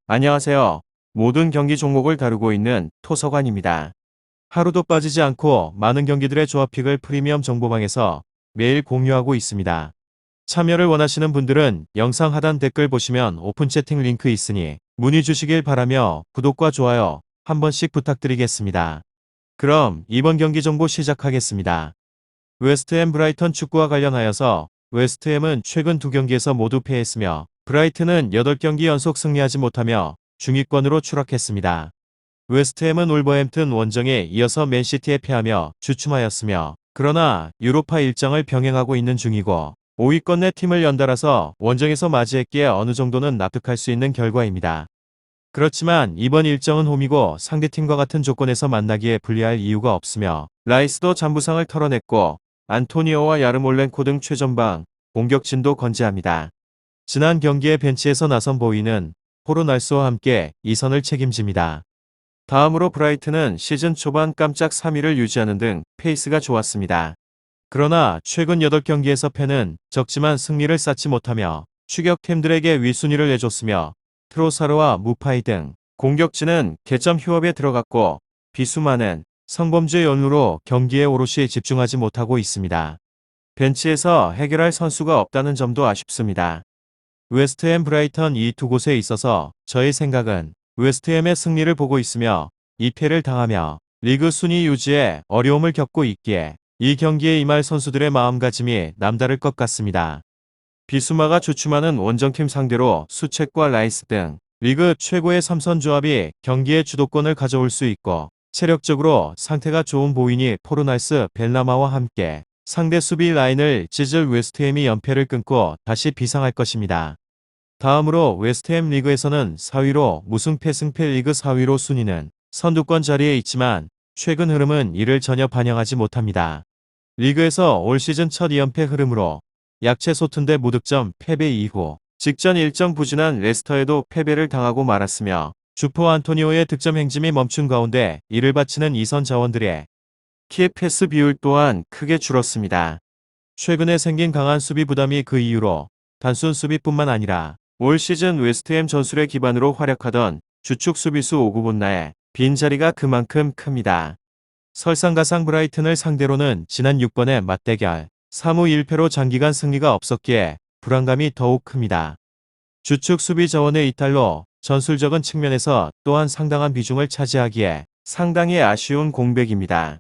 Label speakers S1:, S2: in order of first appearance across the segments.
S1: 안녕하세요. 모든 경기 종목을 다루고 있는 토서관입니다. 하루도 빠지지 않고 많은 경기들의 조합픽을 프리미엄 정보방에서 매일 공유하고 있습니다. 참여를 원하시는 분들은 영상 하단 댓글 보시면 오픈 채팅 링크 있으니 문의 주시길 바라며 구독과 좋아요 한 번씩 부탁드리겠습니다. 그럼 이번 경기 정보 시작하겠습니다. 웨스트햄 브라이턴 축구와 관련하여서 웨스트햄은 최근 두 경기에서 모두 패했으며 브라이튼은 8경기 연속 승리하지 못하며 중위권으로 추락했습니다. 웨스트햄은 울버햄튼 원정에 이어서 맨시티에 패하며 주춤하였으며 그러나 유로파 일정을 병행하고 있는 중이고 5위권 내 팀을 연달아서 원정에서 맞이했기에 어느 정도는 납득할 수 있는 결과입니다. 그렇지만 이번 일정은 홈이고 상대팀과 같은 조건에서 만나기에 불리할 이유가 없으며 라이스도 잔부상을 털어냈고 안토니오와 야르몰렌코 등 최전방 공격진도 건재합니다. 지난 경기에 벤치에서 나선 보이는 포르날스와 함께 2선을 책임집니다. 다음으로 브라이튼은 시즌 초반 깜짝 3위를 유지하는 등 페이스가 좋았습니다. 그러나 최근 8경기에서 패는 적지만 승리를 쌓지 못하며 추격팀들에게 윗순위를 내줬으며 트로사르와 무파이 등 공격진은 개점 휴업에 들어갔고 비수만은 성범죄 연루로 경기에 오롯이 집중하지 못하고 있습니다. 벤치에서 해결할 선수가 없다는 점도 아쉽습니다. 웨스트햄 브라이턴 이 두 곳에 있어서 저의 생각은 웨스트햄의 승리를 보고 있으며 2패를 당하며 리그 순위 유지에 어려움을 겪고 있기에 이 경기에 임할 선수들의 마음가짐이 남다를 것 같습니다. 비수마가 주춤하는 원정팀 상대로 수책과 라이스 등 리그 최고의 3선 조합이 경기의 주도권을 가져올 수 있고 체력적으로 상태가 좋은 보이니 포르날스 벨라마와 함께 상대 수비 라인을 찢을 웨스트햄이 연패를 끊고 다시 비상할 것입니다. 다음으로 웨스트햄 리그에서는 4위로 무승패 승패 리그 4위로 순위는 선두권 자리에 있지만 최근 흐름은 이를 전혀 반영하지 못합니다. 리그에서 올 시즌 첫 2연패 흐름으로 약체 소튼대 무득점 패배 이후 직전 일정 부진한 레스터에도 패배를 당하고 말았으며 주포 안토니오의 득점 행진이 멈춘 가운데 이를 바치는 2선 자원들의 키 패스 비율 또한 크게 줄었습니다. 최근에 생긴 강한 수비 부담이 그 이유로 단순 수비뿐만 아니라 올 시즌 웨스트햄 전술의 기반으로 활약하던 주축 수비수 오구본나의 빈자리가 그만큼 큽니다. 설상가상 브라이튼을 상대로는 지난 6번의 맞대결 3무 1패로 장기간 승리가 없었기에 불안감이 더욱 큽니다. 주축 수비 자원의 이탈로 전술적인 측면에서 또한 상당한 비중을 차지하기에 상당히 아쉬운 공백입니다.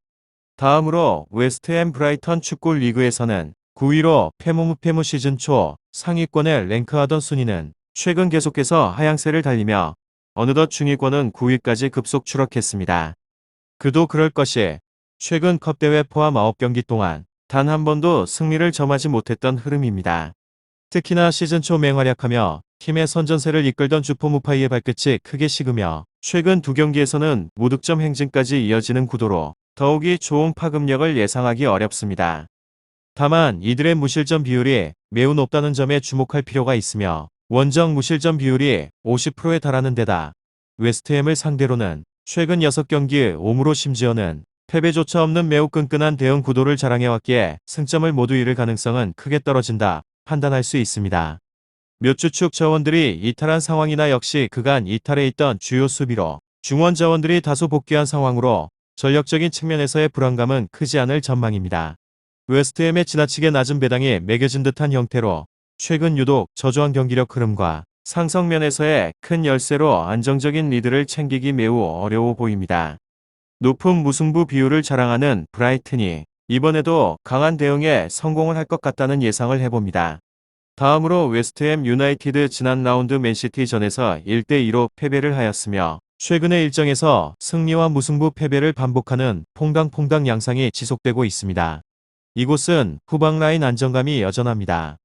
S1: 다음으로 웨스트햄 브라이턴 축구 리그에서는 9위로 패무무패무 시즌 초 상위권에 랭크하던 순위는 최근 계속해서 하향세를 달리며 어느덧 중위권은 9위까지 급속 추락했습니다. 그도 그럴 것이 최근 컵대회 포함 9경기 동안 단 한 번도 승리를 점하지 못했던 흐름입니다. 특히나 시즌 초 맹활약하며 팀의 선전세를 이끌던 주포 무파이의 발끝이 크게 식으며 최근 두 경기에서는 무득점 행진까지 이어지는 구도로 더욱이 좋은 파급력을 예상하기 어렵습니다. 다만 이들의 무실점 비율이 매우 높다는 점에 주목할 필요가 있으며 원정 무실점 비율이 50%에 달하는 데다 웨스트햄을 상대로는 최근 6경기 5무로 심지어는 패배조차 없는 매우 끈끈한 대응 구도를 자랑해왔기에 승점을 모두 잃을 가능성은 크게 떨어진다 판단할 수 있습니다. 몇 주축 자원들이 이탈한 상황이나 역시 그간 이탈해 있던 주요 수비로 중원 자원들이 다소 복귀한 상황으로 전력적인 측면에서의 불안감은 크지 않을 전망입니다. 웨스트햄의 지나치게 낮은 배당이 매겨진 듯한 형태로 최근 유독 저조한 경기력 흐름과 상성면에서의 큰 열세로 안정적인 리드를 챙기기 매우 어려워 보입니다. 높은 무승부 비율을 자랑하는 브라이튼이 이번에도 강한 대응에 성공을 할 것 같다는 예상을 해봅니다. 다음으로 웨스트햄 유나이티드 지난 라운드 맨시티전에서 1대2로 패배를 하였으며 최근의 일정에서 승리와 무승부 패배를 반복하는 퐁당퐁당 양상이 지속되고 있습니다. 이곳은 후방 라인 안정감이 여전합니다.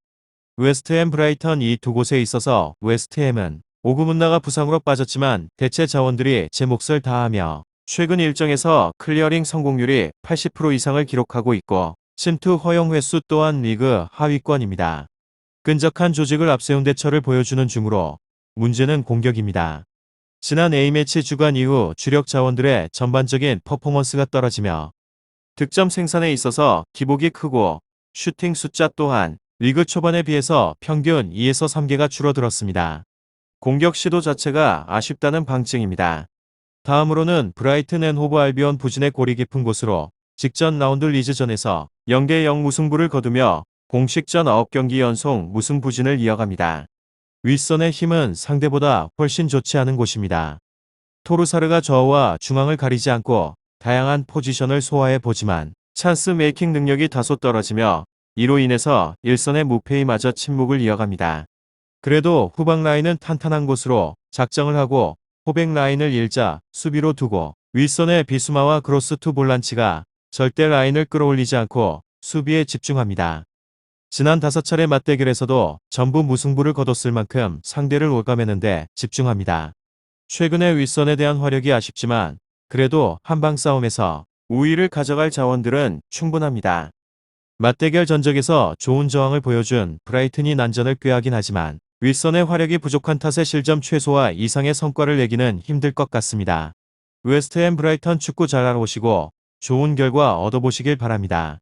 S1: 웨스트햄 브라이턴 이 두 곳에 있어서 웨스트햄은 오구문나가 부상으로 빠졌지만 대체 자원들이 제 몫을 다하며 최근 일정에서 클리어링 성공률이 80% 이상을 기록하고 있고 침투 허용 횟수 또한 리그 하위권입니다. 끈적한 조직을 앞세운 대처를 보여주는 중으로 문제는 공격입니다. 지난 A매치 주간 이후 주력 자원들의 전반적인 퍼포먼스가 떨어지며 득점 생산에 있어서 기복이 크고 슈팅 숫자 또한 리그 초반에 비해서 평균 2에서 3개가 줄어들었습니다. 공격 시도 자체가 아쉽다는 방증입니다. 다음으로는 브라이튼 앤 호브 알비온 부진의 골이 깊은 곳으로 직전 라운드 리즈전에서 0대0 무승부를 거두며 공식전 9경기 연속 무승 부진을 이어갑니다. 윗선의 힘은 상대보다 훨씬 좋지 않은 곳입니다. 토르사르가 좌우와 중앙을 가리지 않고 다양한 포지션을 소화해 보지만 찬스 메이킹 능력이 다소 떨어지며 이로 인해서 일선의 무페이마저 침묵을 이어갑니다. 그래도 후방 라인은 탄탄한 곳으로 작정을 하고 호백 라인을 일자 수비로 두고 윗선의 비수마와 크로스 투 볼란치가 절대 라인을 끌어올리지 않고 수비에 집중합니다. 지난 5차례 맞대결에서도 전부 무승부를 거뒀을 만큼 상대를 올가매는데 집중합니다. 최근의 윗선에 대한 화력이 아쉽지만 그래도 한방 싸움에서 우위를 가져갈 자원들은 충분합니다. 맞대결 전적에서 좋은 저항을 보여준 브라이튼이 난전을 꾀하긴 하지만 윗선의 화력이 부족한 탓에 실점 최소화 이상의 성과를 내기는 힘들 것 같습니다. 웨스트햄 브라이턴 축구 잘 알아보시고 좋은 결과 얻어보시길 바랍니다.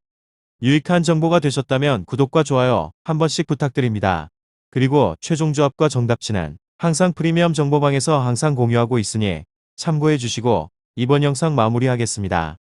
S1: 유익한 정보가 되셨다면 구독과 좋아요 한 번씩 부탁드립니다. 그리고 최종 조합과 정답치는 항상 프리미엄 정보방에서 항상 공유하고 있으니 참고해 주시고 이번 영상 마무리하겠습니다.